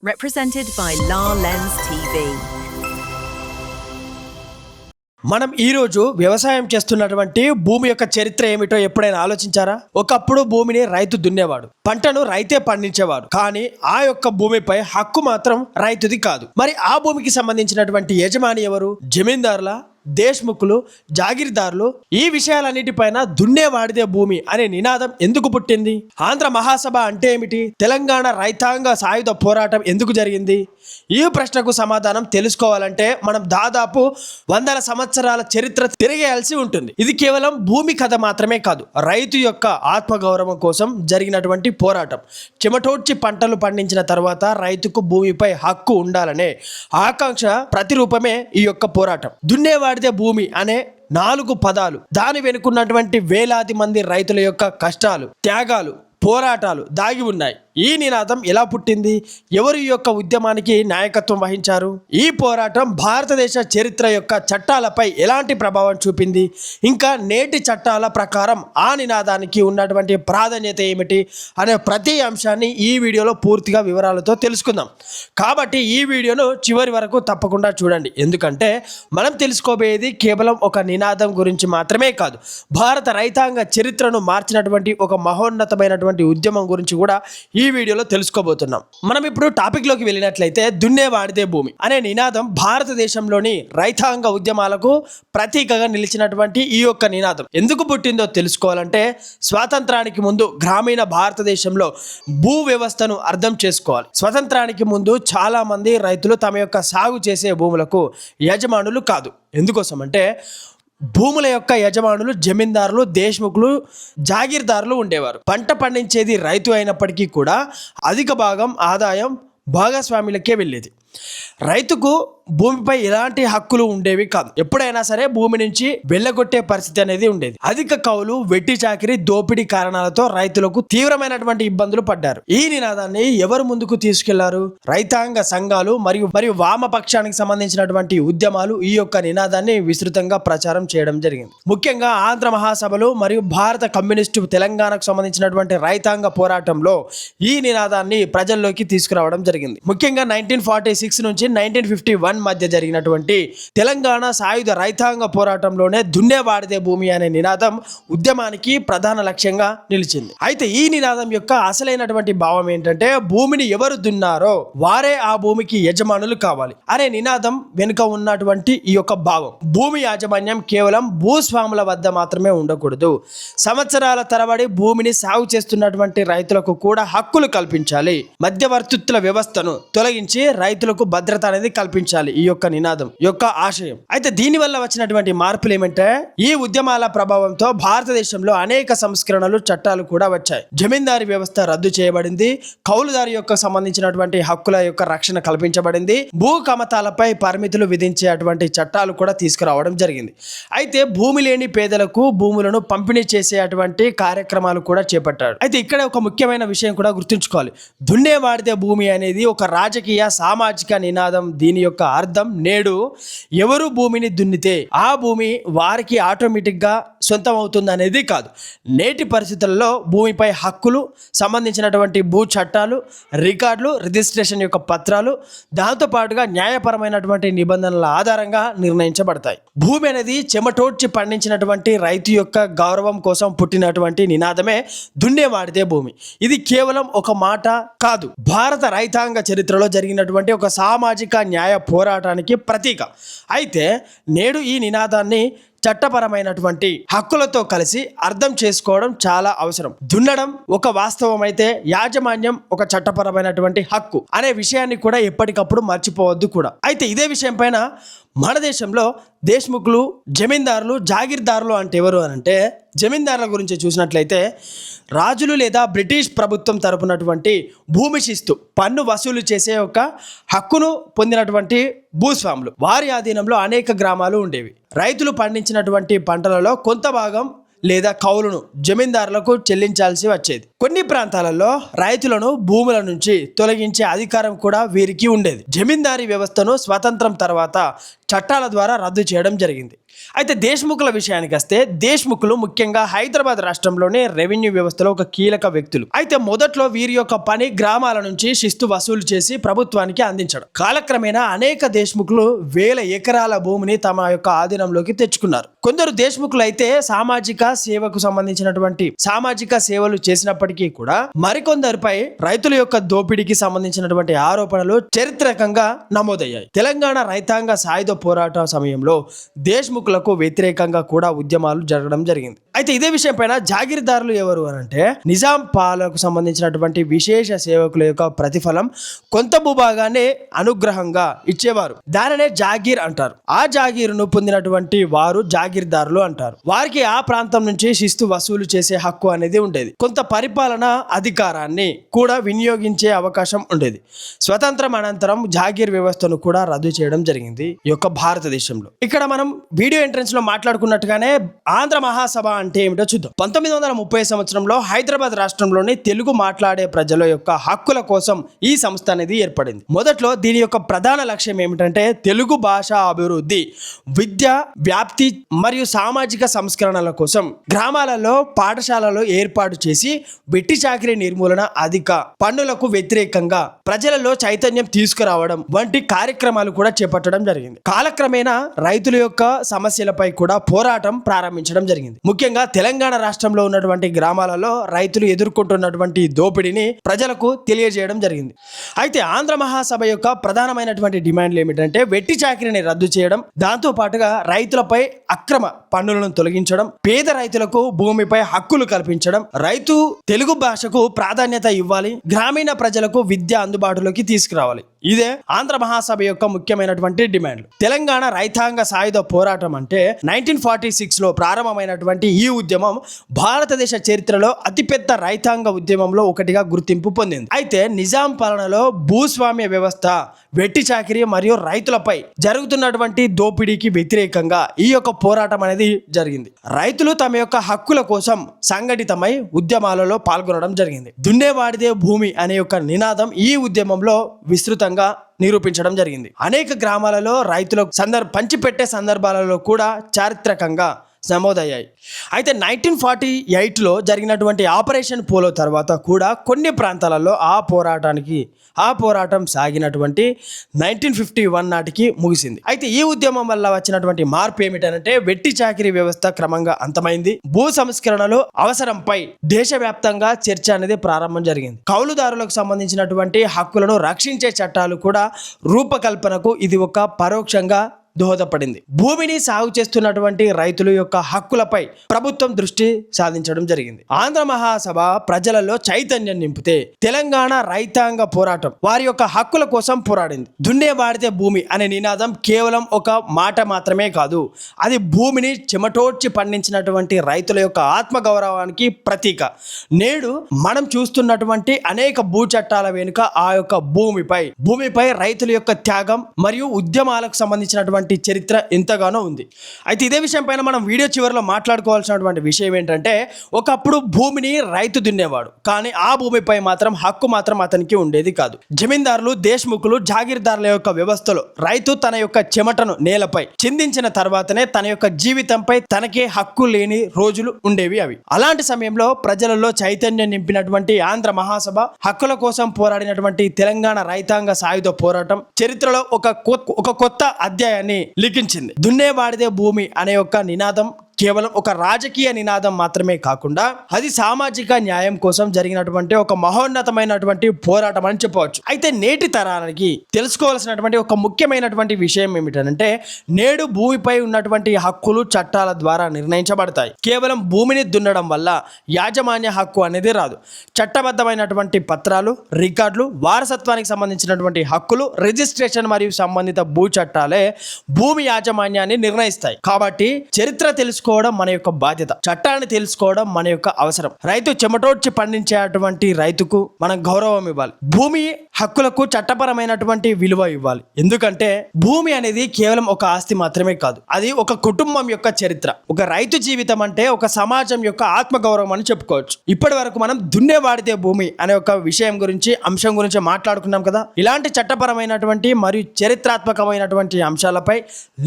Represented by La Lens TV. మనం ఈ రోజు వ్యవసాయం చేస్తున్నటువంటి భూమి యొక్క చరిత్ర ఏమిటో ఎప్పుడైనా ఆలోచించారా? ఒకప్పుడు భూమిని రైతు దున్నేవాడు, పంటను రైతే పండించేవాడు. కానీ ఆ యొక్క భూమిపై హక్కు మాత్రం రైతుది కాదు. మరి ఆ భూమికి సంబంధించినటువంటి యజమాని ఎవరు? జమీందారుల, దేశ్ముఖులు, జాగీర్దారులు. ఈ విషయాలన్నిటిపైన దున్నేవాడిదే భూమి అనే నినాదం ఎందుకు పుట్టింది? ఆంధ్ర మహాసభ అంటే ఏమిటి? తెలంగాణ రైతాంగ సాయుధ పోరాటం ఎందుకు జరిగింది? ఈ ప్రశ్నకు సమాధానం తెలుసుకోవాలంటే మనం దాదాపు 100 సంవత్సరాల చరిత్ర తిరిగేయాల్సి ఉంటుంది. ఇది కేవలం భూమి కథ మాత్రమే కాదు, రైతు యొక్క ఆత్మగౌరవం కోసం జరిగినటువంటి పోరాటం. చెమటోడ్చి పంటలు పండించిన తర్వాత రైతుకు భూమిపై హక్కు ఉండాలనే ఆకాంక్ష ప్రతిరూపమే ఈ యొక్క పోరాటం. దున్నేవాడిదే భూమి అనే 4 పదాలు, దాని వెనుకున్నటువంటి వేలాది మంది రైతుల యొక్క కష్టాలు, త్యాగాలు, పోరాటాలు దాగి ఉన్నాయి. ఈ నినాదం ఎలా పుట్టింది? ఎవరు ఈ యొక్క ఉద్యమానికి నాయకత్వం వహించారు? ఈ పోరాటం భారతదేశ చరిత్ర యొక్క చట్టాలపై ఎలాంటి ప్రభావం చూపింది? ఇంకా నేటి చట్టాల ప్రకారం ఆ నినాదానికి ఉన్నటువంటి ప్రాధాన్యత ఏమిటి అనే ప్రతి అంశాన్ని ఈ వీడియోలో పూర్తిగా వివరాలతో తెలుసుకుందాం. కాబట్టి ఈ వీడియోను చివరి వరకు తప్పకుండా చూడండి. ఎందుకంటే మనం తెలుసుకోబోయేది కేవలం ఒక నినాదం గురించి మాత్రమే కాదు, భారత రైతాంగ చరిత్రను మార్చినటువంటి ఒక మహోన్నతమైనటువంటి ఉద్యమం గురించి కూడా ఈ వీడియోలో తెలుసుకోబోతున్నాం. మనం ఇప్పుడు టాపిక్ లోకి వెళ్ళినట్లయితే, దున్నేవాడిదే భూమి అనే నినాదం భారతదేశంలోని రైతాంగ ఉద్యమాలకు ప్రతీకగా నిలిచినటువంటి ఈ యొక్క నినాదం ఎందుకు పుట్టిందో తెలుసుకోవాలంటే, స్వాతంత్రానికి ముందు గ్రామీణ భారతదేశంలో భూ వ్యవస్థను అర్థం చేసుకోవాలి. స్వతంత్రానికి ముందు చాలా మంది రైతులు తమ యొక్క సాగు చేసే భూములకు యజమానులు కాదు. ఎందుకోసం అంటే, భూముల యొక్క యజమానులు జమీందారులు, దేశ్ముఖులు, జాగీర్దారులు ఉండేవారు. పంట పండించేది రైతు అయినప్పటికీ కూడా అధిక భాగం ఆదాయం భాగస్వాములకే వెళ్ళేది. రైతుకు భూమిపై ఎలాంటి హక్కులు ఉండేవి కాదు. ఎప్పుడైనా సరే భూమి నుంచి వెళ్ళగొట్టే పరిస్థితి అనేది ఉండేది. అధిక కౌలు, వెట్టి చాకిరి, దోపిడీ కారణాలతో రైతులకు తీవ్రమైనటువంటి ఇబ్బందులు పడ్డారు. ఈ నినాదాన్ని ఎవరు ముందుకు తీసుకెళ్లారు? రైతాంగ సంఘాలు మరియు వామపక్షానికి సంబంధించినటువంటి ఉద్యమాలు ఈ యొక్క నినాదాన్ని విస్తృతంగా ప్రచారం చేయడం జరిగింది. ముఖ్యంగా ఆంధ్ర మహాసభలు మరియు భారత కమ్యూనిస్టు తెలంగాణకు సంబంధించినటువంటి రైతాంగ పోరాటంలో ఈ నినాదాన్ని ప్రజల్లోకి తీసుకురావడం జరిగింది. ముఖ్యంగా 1946 నుంచి 1951 మధ్య జరిగినటువంటి తెలంగాణ సాయుధ రైతాంగ పోరాటంలోనే దున్నేవాడిదే భూమి అనే నినాదం ఉద్యమానికి ప్రధాన లక్ష్యంగా నిలిచింది. అయితే ఈ నినాదం యొక్క అసలైనటువంటి భావం ఏంటంటే, భూమిని ఎవరు దున్నారో వారే ఆ భూమికి యజమానులు కావాలి అనే నినాదం వెనుక ఉన్నటువంటి ఈ యొక్క భావం. భూమి యాజమాన్యం కేవలం భూస్వాముల వద్ద మాత్రమే ఉండకూడదు. సంవత్సరాల తరబడి భూమిని సాగు చేస్తున్నటువంటి రైతులకు కూడా హక్కులు కల్పించాలి. మధ్యవర్తిత్వ వ్యవస్థను తొలగించి రైతులకు భద్రత అనేది కల్పించాలి. ఈ యొక్క నినాదం యొక్క ఆశయం. అయితే దీనివల్ల వచ్చినటువంటి మార్పులు ఏమంటే, ఈ ఉద్యమాల ప్రభావంతో భారతదేశంలో అనేక సంస్కరణలు, చట్టాలు కూడా వచ్చాయి. జమీందారీ వ్యవస్థ రద్దు చేయబడింది. కౌలుదారి యొక్క సంబంధించినటువంటి హక్కుల యొక్క రక్షణ కల్పించబడింది. భూ కమతాలపై పరిమితులు విధించే అటువంటి చట్టాలు కూడా తీసుకురావడం జరిగింది. అయితే భూమి లేని పేదలకు భూములను పంపిణీ చేసే అటువంటి కార్యక్రమాలు కూడా చేపట్టాడు. అయితే ఇక్కడ ఒక ముఖ్యమైన విషయం కూడా గుర్తుంచుకోవాలి. దున్నేవాడిదే భూమి అనేది ఒక రాజకీయ, సామాజిక నినాదం. దీని యొక్క అర్థం, నేడు ఎవరు భూమిని దున్నితే ఆ భూమి వారికి ఆటోమేటిక్గా సొంతం అవుతుంది అనేది కాదు. నేటి పరిస్థితుల్లో భూమిపై హక్కులు సంబంధించినటువంటి భూ చట్టాలు, రికార్డులు, రిజిస్ట్రేషన్ యొక్క పత్రాలు, దాంతోపాటుగా న్యాయపరమైనటువంటి నిబంధనల ఆధారంగా నిర్ణయించబడతాయి. భూమి అనేది చెమటోడ్చి పండించినటువంటి రైతు యొక్క గౌరవం కోసం పుట్టినటువంటి నినాదమే దున్నేవాడిదే భూమి. ఇది కేవలం ఒక మాట కాదు, భారత రైతాంగ చరిత్రలో జరిగినటువంటి ఒక సామాజిక న్యాయ పోరాటానికి ప్రతీక. అయితే నేడు ఈ నినాదాన్ని చట్టపరమైనటువంటి హక్కులతో కలిసి అర్థం చేసుకోవడం చాలా అవసరం. దున్నడం ఒక వాస్తవం అయితే, యాజమాన్యం ఒక చట్టపరమైనటువంటి హక్కు అనే విషయాన్ని కూడా ఎప్పటికప్పుడు మర్చిపోవద్దు కూడా. అయితే ఇదే విషయం పైన మన దేశంలో దేశ్ముఖులు, జమీందారులు, జాగీర్దారులు అంటే ఎవరు అని అంటే, జమీందారుల గురించి చూసినట్లయితే, రాజులు లేదా బ్రిటిష్ ప్రభుత్వం తరపునటువంటి భూమి శిస్తు, పన్ను వసూలు చేసే ఒక హక్కును పొందినటువంటి భూస్వాములు. వారి ఆధీనంలో అనేక గ్రామాలు ఉండేవి. రైతులు పండించినటువంటి పంటలలో కొంత భాగం లేదా కౌలును జమీందారులకు చెల్లించాల్సి వచ్చేది. కొన్ని ప్రాంతాలలో రైతులను భూముల నుంచి తొలగించే అధికారం కూడా వీరికి ఉండేది. జమీందారీ వ్యవస్థను స్వాతంత్రం తర్వాత చట్టాల ద్వారా రద్దు చేయడం జరిగింది. అయితే దేశ్ముఖుల విషయానికి వస్తే దేశ్ముఖులు ముఖ్యంగా హైదరాబాద్ రాష్ట్రంలోనే రెవెన్యూ వ్యవస్థలో ఒక కీలక వ్యక్తులు. అయితే మొదట్లో వీరి యొక్క పని గ్రామాల నుంచి శిస్తు వసూలు చేసి ప్రభుత్వానికి అందించడం. కాలక్రమేణా అనేక దేశ్ముఖులు వేల ఎకరాల భూమిని తమ యొక్క ఆధీనంలోకి తెచ్చుకున్నారు. కొందరు దేశ్ముఖులు అయితే సామాజిక సేవకు సంబంధించినటువంటి సామాజిక సేవలు చేసినప్పటికీ కూడా మరికొందరిపై రైతుల యొక్క దోపిడీకి సంబంధించినటువంటి ఆరోపణలు చరిత్రకంగా నమోదయ్యాయి. తెలంగాణ రైతాంగ సాయుధ పోరాట సమయంలో దేశ్ముఖులకు వ్యతిరేకంగా కూడా ఉద్యమాలు జరగడం జరిగింది. అయితే ఇదే విషయం పైన జాగీర్దారులు ఎవరు అని అంటే నిజాం పాలకు సంబంధించినటువంటి విశేష సేవకుల యొక్క ప్రతిఫలం కొంత భూభాగాన్ని అనుగ్రహంగా ఇచ్చేవారు. దానినే జాగీర్ అంటారు. ఆ జాగీరును పొందినటువంటి వారు జాగీర్దారులు అంటారు. వారికి ఆ ప్రాంతం నుంచి శిస్తు వసూలు చేసే హక్కు అనేది ఉండేది. కొంత పరిపాలన అధికారాన్ని కూడా వినియోగించే అవకాశం ఉండేది. స్వతంత్రం అనంతరం జాగీర్ వ్యవస్థను కూడా రద్దు చేయడం జరిగింది ఈ యొక్క భారతదేశంలో. ఇక్కడ మనం వీడియో ఎంట్రన్స్ లో మాట్లాడుకున్నట్టుగానే ఆంధ్ర మహాసభ అంటే ఏమిటో చూద్దాం. 1930 సంవత్సరంలో హైదరాబాద్ రాష్ట్రంలోని తెలుగు మాట్లాడే ప్రజల యొక్క హక్కుల కోసం ఈ సంస్థ అనేది ఏర్పడింది. మొదట్లో దీని యొక్క ప్రధాన లక్ష్యం ఏమిటంటే తెలుగు భాష అభివృద్ధి, విద్య వ్యాప్తి మరియు సామాజిక సంస్కరణల కోసం గ్రామాలలో పాఠశాలలో ఏర్పాటు చేసి వెట్టి చాకిరీ నిర్మూలన, అధిక పన్నులకు వ్యతిరేకంగా ప్రజలలో చైతన్యం తీసుకురావడం వంటి కార్యక్రమాలు కూడా చేపట్టడం జరిగింది. కాలక్రమేణా రైతుల యొక్క సమస్యలపై కూడా పోరాటం ప్రారంభించడం జరిగింది. ముఖ్యంగా తెలంగాణ రాష్ట్రంలో ఉన్నటువంటి గ్రామాలలో రైతులు ఎదుర్కొంటున్నటువంటి దోపిడీని ప్రజలకు తెలియజేయడం జరిగింది. అయితే ఆంధ్ర మహాసభ యొక్క ప్రధానమైనటువంటి డిమాండ్లు ఏమిటంటే వెట్టి చాకిరీని రద్దు చేయడం, దాంతో పాటుగా రైతులపై అక్రమ పన్నులను తొలగించడం, పేద రైతులకు భూమిపై హక్కులు కల్పించడం, రైతు తెలుగు భాషకు ప్రాధాన్యత ఇవ్వాలి, గ్రామీణ ప్రజలకు విద్య అందుబాటులోకి తీసుకురావాలి. ఇదే ఆంధ్ర మహాసభ యొక్క ముఖ్యమైనటువంటి డిమాండ్లు. తెలంగాణ రైతాంగ సాయుధ పోరాటం అంటే 1946లో ప్రారంభమైనటువంటి ఈ ఉద్యమం భారతదేశ చరిత్రలో అతిపెద్ద రైతాంగ ఉద్యమంలో ఒకటిగా గుర్తింపు పొందింది. అయితే నిజాం పాలనలో భూస్వామ్య వ్యవస్థ, వెట్టి చాకిరీ మరియు రైతులపై జరుగుతున్నటువంటి దోపిడీకి వ్యతిరేకంగా ఈ యొక్క పోరాటం అనేది జరిగింది. రైతులు తమ యొక్క హక్కుల కోసం సంఘటితమై ఉద్యమాలలో పాల్గొనడం జరిగింది. దున్నేవాడిదే భూమి అనే యొక్క నినాదం ఈ ఉద్యమంలో విస్తృతంగా నిరూపించడం జరిగింది. అనేక గ్రామాలలో రైతులకు పంచిపెట్టే సందర్భాలలో కూడా చారిత్రకంగా నమోదయ్యాయి. అయితే 1948లో జరిగినటువంటి ఆపరేషన్ పోలో తర్వాత కూడా కొన్ని ప్రాంతాలలో ఆ పోరాటం సాగినటువంటి 1951 నాటికి ముగిసింది. అయితే ఈ ఉద్యమం వల్ల వచ్చినటువంటి మార్పు ఏమిటంటే వెట్టి చాకిరీ వ్యవస్థ క్రమంగా అంతమైంది. భూ సంస్కరణలు అవసరంపై దేశవ్యాప్తంగా చర్చ అనేది ప్రారంభం జరిగింది. కౌలుదారులకు సంబంధించినటువంటి హక్కులను రక్షించే చట్టాలు కూడా రూపకల్పనకు ఇది ఒక పరోక్షంగా దోహదపడింది. భూమిని సాగు చేస్తున్నటువంటి రైతుల యొక్క హక్కులపై ప్రభుత్వం దృష్టి సాధించడం జరిగింది. ఆంధ్ర మహాసభ ప్రజలలో చైతన్యం నింపితే తెలంగాణ రైతాంగ పోరాటం వారి యొక్క హక్కుల కోసం పోరాడింది. దున్నేవాడితే భూమి అనే నినాదం కేవలం ఒక మాట మాత్రమే కాదు, అది భూమిని చెమటోడ్చి పండించినటువంటి రైతుల యొక్క ఆత్మగౌరవానికి ప్రతీక. నేడు మనం చూస్తున్నటువంటి అనేక భూ చట్టాల వెనుక ఆ యొక్క భూమిపై రైతుల యొక్క త్యాగం మరియు ఉద్యమాలకు సంబంధించినటువంటి చరిత్ర ఎంతగానో ఉంది. అయితే ఇదే విషయం పైన మనం వీడియో చివరిలో మాట్లాడుకోవాల్సినటువంటి విషయం ఏంటంటే ఒకప్పుడు భూమిని రైతు దున్నేవాడు, కానీ ఆ భూమిపై మాత్రం హక్కు మాత్రం అతనికి ఉండేది కాదు. జమీందారులు, దేశ్ముఖులు, జాగీర్దారుల యొక్క వ్యవస్థలో రైతు తన యొక్క చెమటను నేలపై చిందించిన తర్వాతనే తన యొక్క జీవితంపై తనకే హక్కు లేని రోజులు ఉండేవి. అవి అలాంటి సమయంలో ప్రజలలో చైతన్యం నింపినటువంటి ఆంధ్ర మహాసభ, హక్కుల కోసం పోరాడినటువంటి తెలంగాణ రైతాంగ సాయుధ పోరాటం చరిత్రలో ఒక కొత్త అధ్యాయాన్ని లిఖించింది. దున్నేవాడిదే భూమి అనే ఒక నినాదం కేవలం ఒక రాజకీయ నినాదం మాత్రమే కాకుండా అది సామాజిక న్యాయం కోసం జరిగినటువంటి ఒక మహోన్నతమైనటువంటి పోరాటం అని చెప్పవచ్చు. అయితే నేటి తరానికి తెలుసుకోవాల్సినటువంటి ఒక ముఖ్యమైనటువంటి విషయం ఏమిటంటే నేడు భూమిపై ఉన్నటువంటి హక్కులు చట్టాల ద్వారా నిర్ణయించబడతాయి. కేవలం భూమిని దున్నడం వల్ల యాజమాన్య హక్కు అనేది రాదు. చట్టబద్ధమైనటువంటి పత్రాలు, రికార్డులు, వారసత్వానికి సంబంధించినటువంటి హక్కులు, రిజిస్ట్రేషన్ మరియు సంబంధిత భూ చట్టాలే భూమి యాజమాన్యాన్ని నిర్ణయిస్తాయి. కాబట్టి చరిత్ర తెలుసుకోవడం మన యొక్క బాధ్యత, చట్టాన్ని తెలుసుకోవడం మన యొక్క అవసరం. రైతు చెమటోడ్చి పండించేటువంటి రైతుకు మనం గౌరవం ఇవ్వాలి. భూమి హక్కులకు చట్టపరమైనటువంటి విలువ ఇవ్వాలి. ఎందుకంటే భూమి అనేది కేవలం ఒక ఆస్తి మాత్రమే కాదు, అది ఒక కుటుంబం యొక్క చరిత్ర. ఒక రైతు జీవితం అంటే ఒక సమాజం యొక్క ఆత్మగౌరవం అని చెప్పుకోవచ్చు. ఇప్పటి వరకు మనం దున్నేవాడితే భూమి అనే ఒక అంశం గురించి మాట్లాడుకున్నాం కదా. ఇలాంటి చట్టపరమైనటువంటి మరియు చరిత్రాత్మకమైనటువంటి అంశాలపై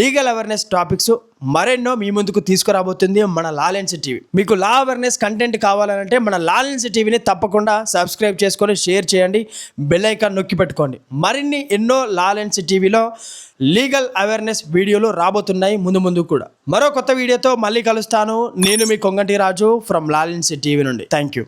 లీగల్ అవేర్నెస్ టాపిక్స్ మరెన్నో మీ ముందుకు తీసుకురాబోతుంది మన లాలెన్స్ టీవీ. మీకు లా అవేర్నెస్ కంటెంట్ కావాలంటే మన లాలెన్స్ టీవీని తప్పకుండా సబ్స్క్రైబ్ చేసుకొని షేర్ చేయండి, బెల్ ఐకాన్ నొక్కి పెట్టుకోండి. మరిన్ని ఎన్నో లాలెన్స్ టీవీలో లీగల్ అవేర్నెస్ వీడియోలు రాబోతున్నాయి ముందు కూడా. మరో కొత్త వీడియోతో మళ్ళీ కలుస్తాను. నేను మీ కొంగంటి రాజు ఫ్రమ్ లాలెన్స్ టీవీ నుండి. Thank you.